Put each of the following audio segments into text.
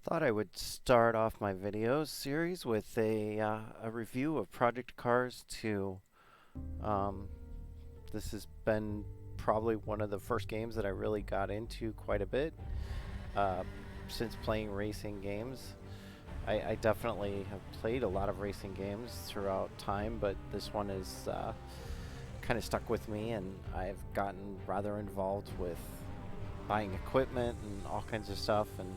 Thought I would start off my video series with a review of Project Cars 2. Um, this has been probably one of the first games that I really got into quite a bit uh, since playing racing games. I definitely have played a lot of racing games throughout time, but this one is kind of stuck with me, and I've gotten rather involved with buying equipment and all kinds of stuff, and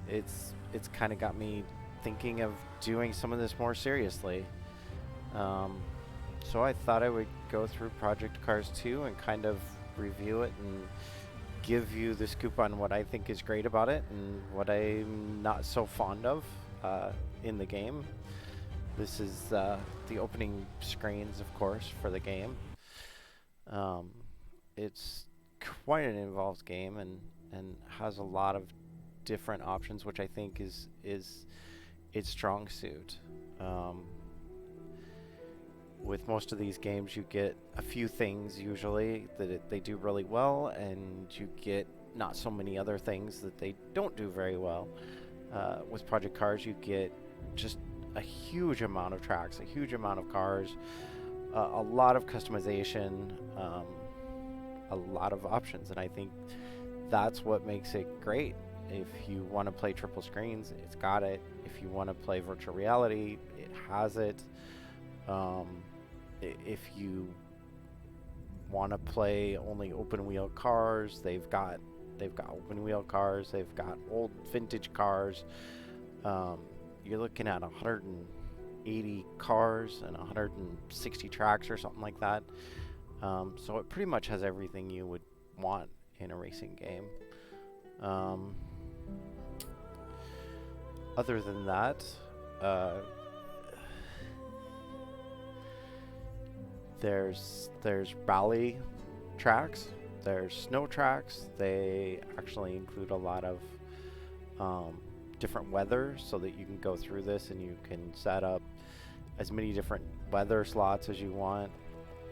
it's kind of got me thinking of doing some of this more seriously. Um, so I thought I would go through Project Cars 2 and kind of review it and give you the scoop on what I think is great about it and what I'm not so fond of in the game. This is the opening screens, of course, for the game. Um, it's quite an involved game and has a lot of different options, which I think is its strong suit. Um, with most of these games, you get a few things usually that they do really well, and you get not so many other things that they don't do very well. With Project Cars, you get just a huge amount of tracks, a huge amount of cars, a lot of customization, a lot of options, and I think that's what makes it great. If you want to play triple screens, it's got it. If you want to play virtual reality, it has it. Um, if you want to play only open wheel cars, they've got open wheel cars. They've got old vintage cars. Um, you're looking at 180 cars and 160 tracks or something like that. So it pretty much has everything you would want in a racing game. Um, Other than that, uh, there's rally tracks, there's snow tracks. They actually include a lot of um, different weather, so that you can go through this and you can set up as many different weather slots as you want,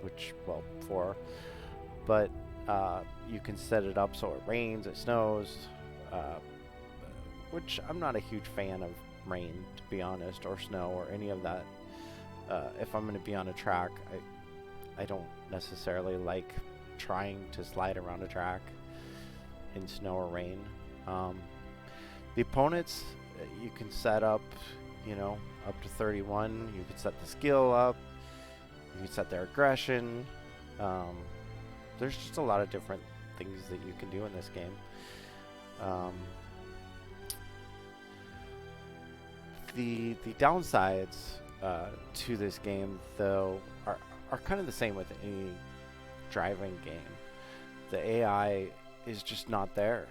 which, well, four. But you can set it up so it rains, it snows, uh, which I'm not a huge fan of rain, to be honest, or snow, or any of that. If I'm going to be on a track, I don't necessarily like trying to slide around a track in snow or rain. Um, the opponents, you can set up, up to 31. You can set the skill up. You can set their aggression. Um, there's just a lot of different things that you can do in this game. Um, the downsides to this game, though, are kind of the same with any driving game. The AI is just not there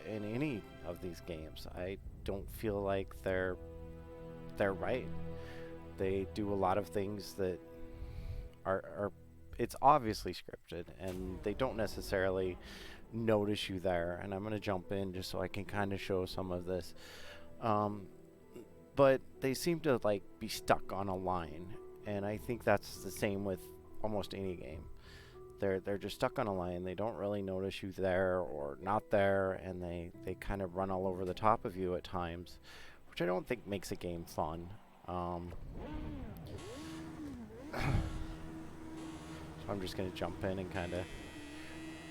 in any of these games. I don't feel like they're right. They do a lot of things that are it's obviously scripted, and they don't necessarily notice you there. And I'm going to jump in just so I can kind of show some of this. Um, but they seem to like be stuck on a line, and I think that's the same with almost any game. They're just stuck on a line. They don't really notice you there or not there, and they kind of run all over the top of you at times, which I don't think makes a game fun. So I'm just going to jump in and kind of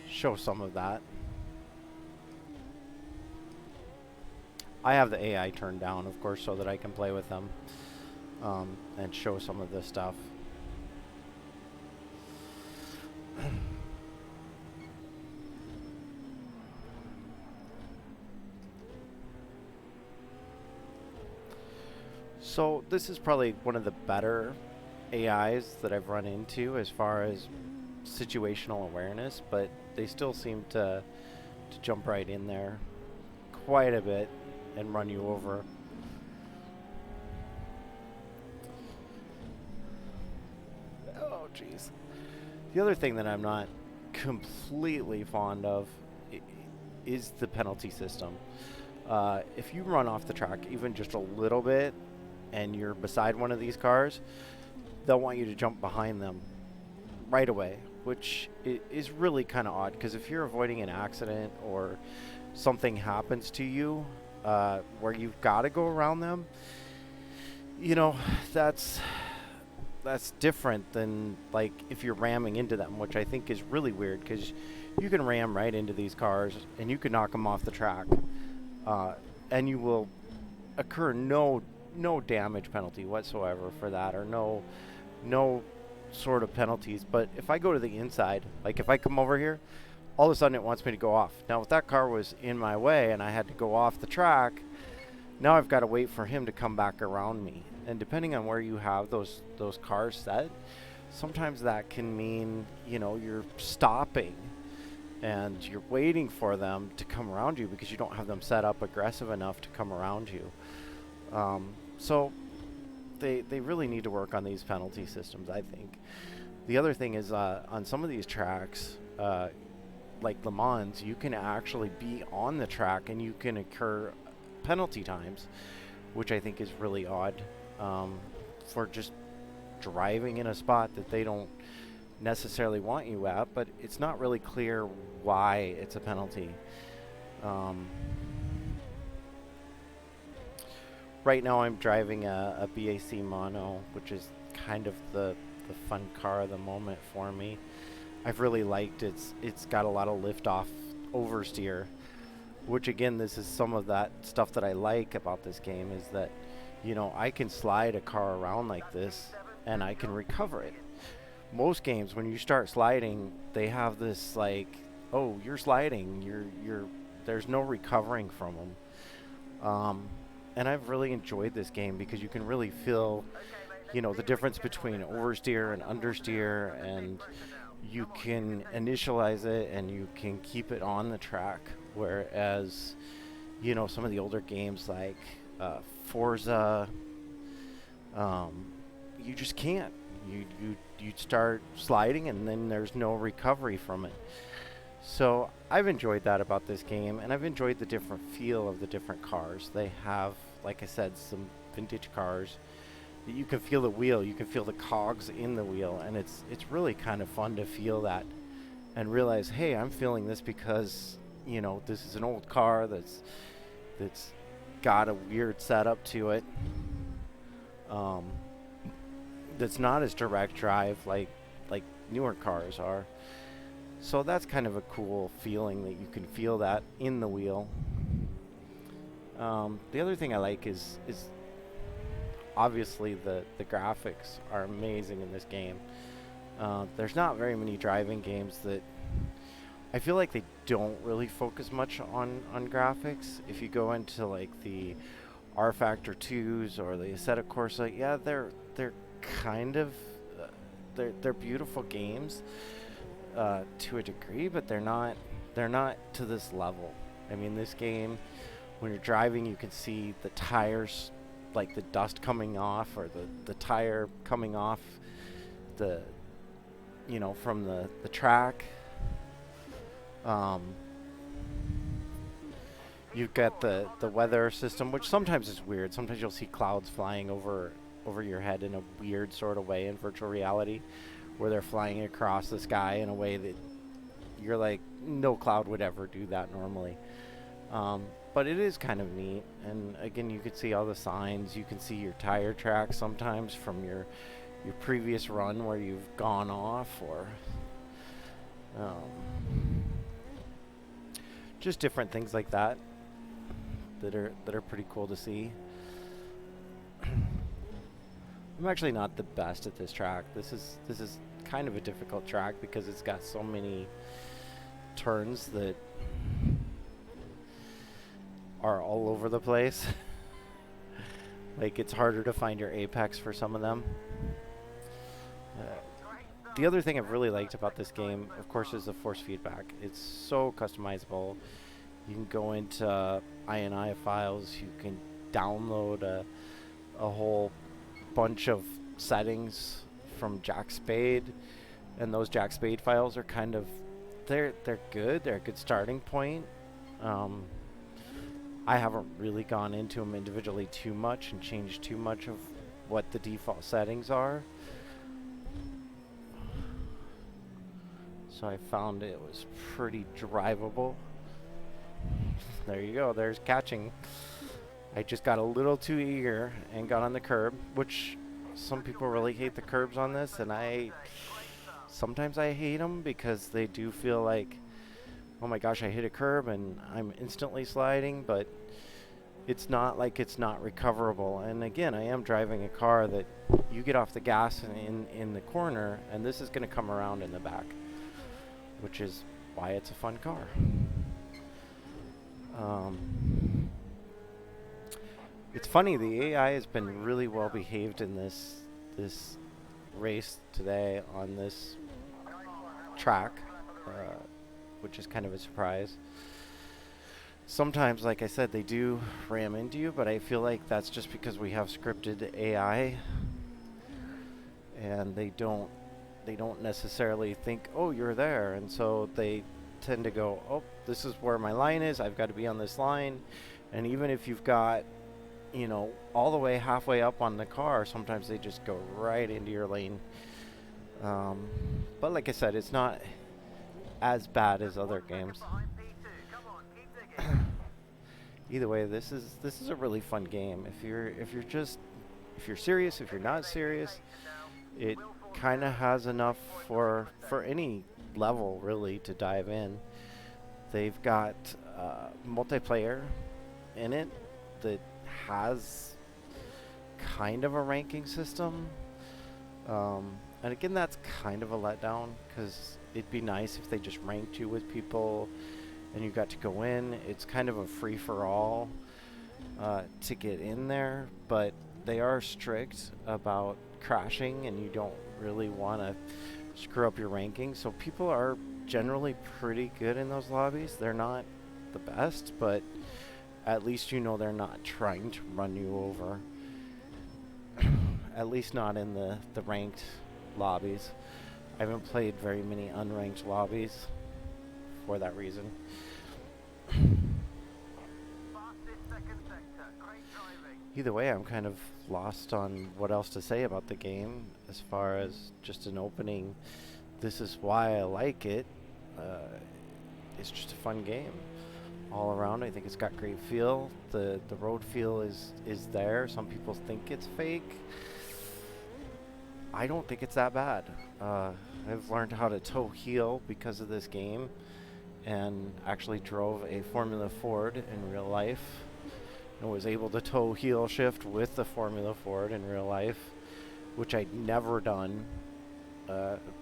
show some of that. I have the AI turned down, of course, so that I can play with them and show some of this stuff. So this is probably one of the better AIs that I've run into as far as situational awareness, but they still seem to jump right in there quite a bit and run you over. Oh, jeez. The other thing that I'm not completely fond of is the penalty system. If you run off the track even just a little bit and you're beside one of these cars, they'll want you to jump behind them right away, which is really kind of odd, because if you're avoiding an accident or something happens to you, where you've got to go around them, you know, that's different than like if you're ramming into them, which I think is really weird because you can ram right into these cars and you can knock them off the track, and you will occur no damage penalty whatsoever for that, or no sort of penalties. But if I go to the inside, like if I come over here, all of a sudden it wants me to go off. Now if that car was in my way and I had to go off the track, now I've got to wait for him to come back around me. And depending on where you have those cars set, sometimes that can mean, you know, you're stopping and you're waiting for them to come around you because you don't have them set up aggressive enough to come around you. So they really need to work on these penalty systems, I think. The other thing is on some of these tracks, like Le Mans, you can actually be on the track and you can incur penalty times, which I think is really odd, for just driving in a spot that they don't necessarily want you at, but it's not really clear why it's a penalty. Right now I'm driving a BAC Mono, which is kind of the fun car of the moment for me. I've really liked it's got a lot of lift off oversteer, which again, this is some of that stuff that I like about this game, is that, you know, I can slide a car around like this and I can recover it. Most games, when you start sliding, they have this like, oh, you're sliding, you're there's no recovering from them. And I've really enjoyed this game because you can really feel, you know, the difference between oversteer and understeer, and you can initialize it and you can keep it on the track. Whereas, you know, some of the older games like Forza, you just can't. You start sliding and then there's no recovery from it. So I've enjoyed that about this game, and I've enjoyed the different feel of the different cars. They have, like I said, some vintage cars that you can feel the wheel, you can feel the cogs in the wheel, and it's really kind of fun to feel that and realize, hey, I'm feeling this because, you know, this is an old car that's got a weird setup to it, that's not as direct drive like newer cars are. So that's kind of a cool feeling that you can feel that in the wheel. The other thing I like is obviously the graphics are amazing in this game. There's not very many driving games that I feel like they don't really focus much on graphics. If you go into like the R Factor 2s or the Assetto Corsa, yeah, they're kind of they're beautiful games to a degree, but they're not to this level. I mean, this game, when you're driving, you can see the tires, like the dust coming off, or the tire coming off the, you know, from the track. You've got the weather system, which sometimes is weird. Sometimes you'll see clouds flying over your head in a weird sort of way in virtual reality, where they're flying across the sky in a way that you're like, no cloud would ever do that normally. But it is kind of neat. And again, you can see all the signs. You can see your tire tracks sometimes from your previous run where you've gone off, or just different things like that that are pretty cool to see. I'm actually not the best at this track. This is kind of a difficult track because it's got so many turns that are all over the place. Like, it's harder to find your apex for some of them. The other thing I've really liked about this game, of course, is the force feedback. It's so customizable. You can go into INI files. You can download a whole bunch of settings from Jack Spade, and those Jack Spade files are kind of, they're good. They're a good starting point. I haven't really gone into them individually too much and changed too much of what the default settings are. So I found it was pretty drivable. There you go. There's catching. I just got a little too eager and got on the curb, which some people really hate the curbs on this, and sometimes I hate them because they do feel like, oh my gosh, I hit a curb and I'm instantly sliding, but it's not like it's not recoverable. And again, I am driving a car that you get off the gas in the corner, and this is going to come around in the back, which is why it's a fun car. It's funny, the AI has been really well behaved in this race today on this track, which is kind of a surprise. Sometimes, like I said, they do ram into you, but I feel like that's just because we have scripted AI, and they don't necessarily think, oh, you're there, and so they tend to go, oh, this is where my line is, I've got to be on this line. And even if you've got, you know, all the way halfway up on the car, sometimes they just go right into your lane. But like I said, it's not as bad as other games. Either way, this is a really fun game. If you're serious, if you're not serious, it kind of has enough for any level really to dive in. They've got multiplayer in it that has kind of a ranking system, and again, that's kind of a letdown because it'd be nice if they just ranked you with people and you got to go in. It's kind of a free-for-all to get in there, but they are strict about crashing, and you don't really want to screw up your ranking. So people are generally pretty good in those lobbies. They're not the best, but at least you know they're not trying to run you over. At least not in the ranked lobbies. I haven't played very many unranked lobbies for that reason. Either way, I'm kind of lost on what else to say about the game as far as just an opening. This is why I like it. It's just a fun game all around. I think it's got great feel. The road feel is there. Some people think it's fake. I don't think it's that bad. I've learned how to toe heel because of this game, and actually drove a Formula Ford in real life, and was able to toe heel shift with the Formula Ford in real life, which I'd never done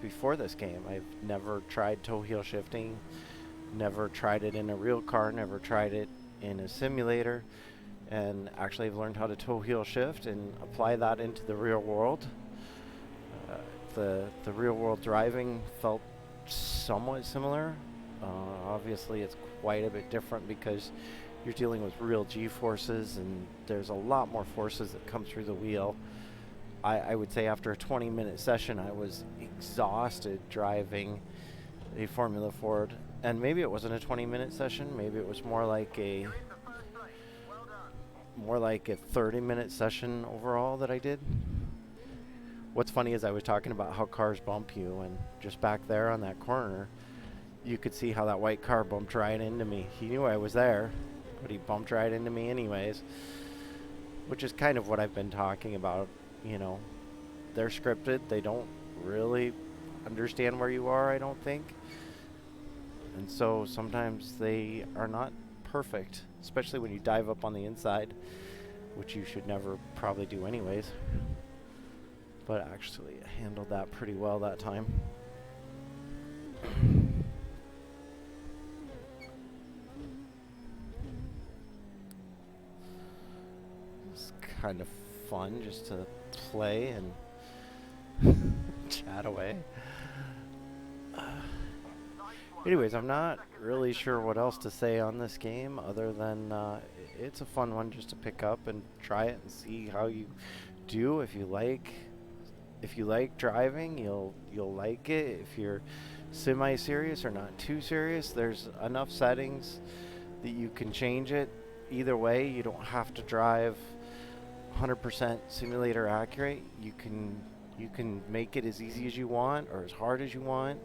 before this game. I've never tried toe heel shifting, never tried it in a real car, never tried it in a simulator, and actually I've learned how to toe heel shift and apply that into the real world. The real world driving felt somewhat similar. Obviously it's quite a bit different because you're dealing with real G-forces, and there's a lot more forces that come through the wheel. I would say after a 20-minute session I was exhausted driving a Formula Ford, and maybe it wasn't a 20-minute session, maybe it was more like a 30-minute session overall that I did. What's funny is I was talking about how cars bump you, and just back there on that corner you could see how that white car bumped right into me. He knew I was there, but he bumped right into me anyways, which is kind of what I've been talking about. You know, they're scripted. They don't really understand where you are, I don't think. And so sometimes they are not perfect, especially when you dive up on the inside, which you should never probably do anyways. But actually, I handled that pretty well that time. It's kind of fun just to play and chat away. Anyways, I'm not really sure what else to say on this game other than it's a fun one just to pick up and try it and see how you do. If you like driving, you'll like it. If you're semi-serious or not too serious, there's enough settings that you can change it. Either way, you don't have to drive 100% simulator accurate. You can make it as easy as you want or as hard as you want.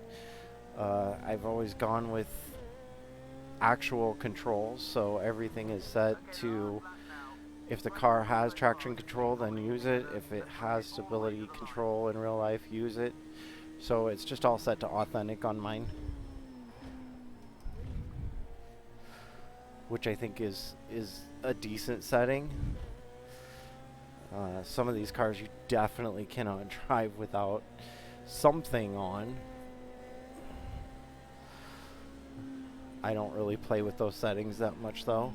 I've always gone with actual controls, so everything is set to If the car has traction control, then use it. If it has stability control in real life, use it. So it's just all set to authentic on mine, which I think is a decent setting. Some of these cars you definitely cannot drive without something on. I don't really play with those settings that much though.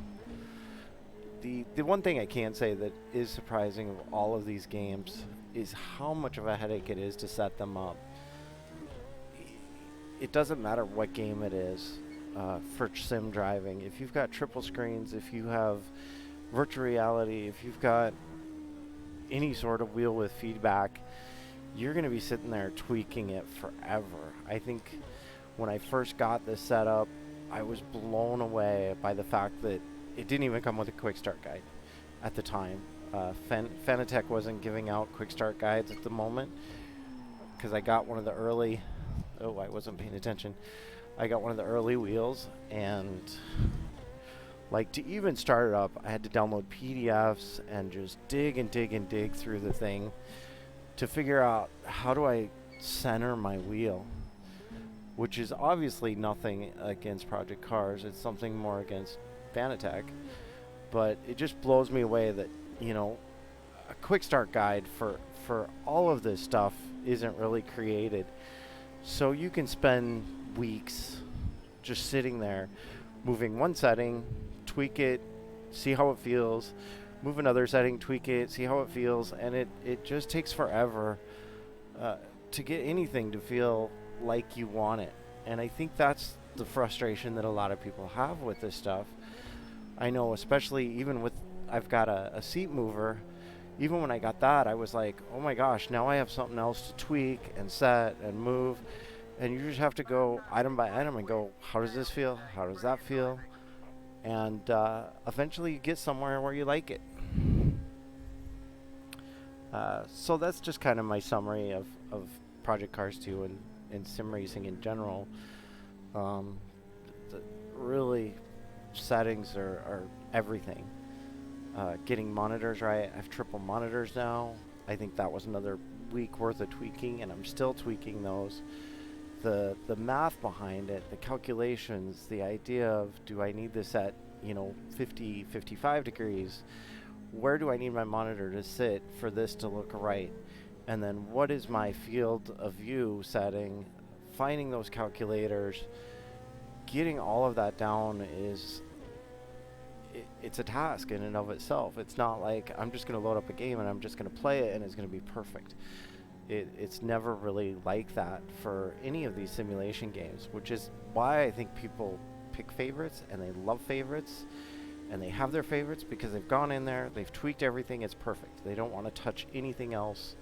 The one thing I can say that is surprising of all of these games is how much of a headache it is to set them up. It doesn't matter what game it is for sim driving. If you've got triple screens, if you have virtual reality, if you've got any sort of wheel with feedback, you're going to be sitting there tweaking it forever. I think when I first got this set up, I was blown away by the fact that it didn't even come with a quick start guide at the time. Fanatec wasn't giving out quick start guides at the moment because I got one of the early, I wasn't paying attention. I got one of the early wheels, and like to even start it up, I had to download PDFs and just dig and dig and dig through the thing to figure out how do I center my wheel, which is obviously nothing against Project Cars. It's something more against Fanatec, but it just blows me away that, you know, a quick start guide for all of this stuff isn't really created. So you can spend weeks just sitting there, moving one setting, tweak it, see how it feels, move another setting, tweak it, see how it feels, and it just takes forever to get anything to feel like you want it. And I think that's the frustration that a lot of people have with this stuff. I know, especially even with, I've got a seat mover. Even when I got that, I was like, oh my gosh, now I have something else to tweak and set and move. And you just have to go item by item and go, how does this feel? How does that feel? And eventually you get somewhere where you like it. So that's just kind of my summary of Project Cars 2 and sim racing in general. Really, settings are everything. Getting monitors right. I have triple monitors now. I think that was another week worth of tweaking, and I'm still tweaking those. The math behind it, the calculations, the idea of, do I need this at 50, 55 degrees? Where do I need my monitor to sit for this to look right? And then what is my field of view setting? Finding those calculators, getting all of that down it's a task in and of itself. It's not like I'm just going to load up a game and I'm just going to play it and it's going to be perfect. It's never really like that for any of these simulation games, which is why I think people pick favorites, and they love favorites, and they have their favorites because they've gone in there, they've tweaked everything, it's perfect. They don't want to touch anything else,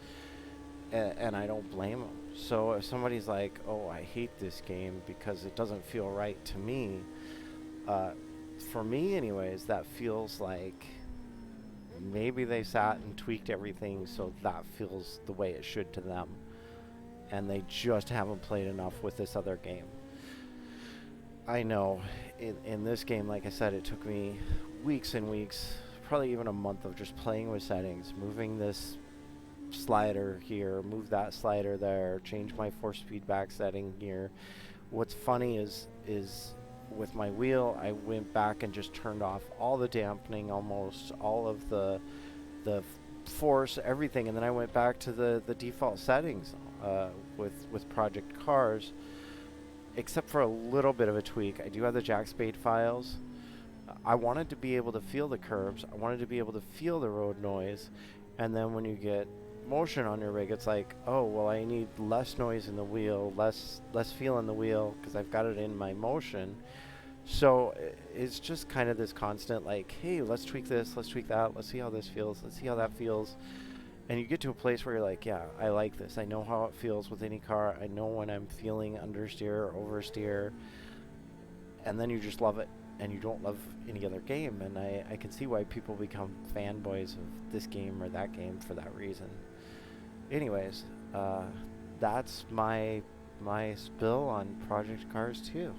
and I don't blame them. So if somebody's like, oh, I hate this game because it doesn't feel right to me, for me anyways, that feels like maybe they sat and tweaked everything so that feels the way it should to them, and they just haven't played enough with this other game. I know in this game, like I said, it took me weeks and weeks, probably even a month of just playing with settings, moving this slider here, move that slider there, change my force feedback setting here. What's funny is with my wheel, I went back and just turned off all the dampening, almost all of the force, everything, and then I went back to the default settings with Project Cars, except for a little bit of a tweak. I do have the jack spade files. I wanted to be able to feel the curves. I wanted to be able to feel the road noise, and then when you get motion on your rig, it's like, oh, well, I need less noise in the wheel, less feel in the wheel because I've got it in my motion. So it's just kind of this constant like, hey, let's tweak this, let's tweak that, let's see how this feels, let's see how that feels. And you get to a place where you're like, yeah, I like this. I know how it feels with any car. I know when I'm feeling understeer or oversteer. And then you just love it, and you don't love any other game. And I can see why people become fanboys of this game or that game for that reason. Anyways, that's my spill on Project Cars 2.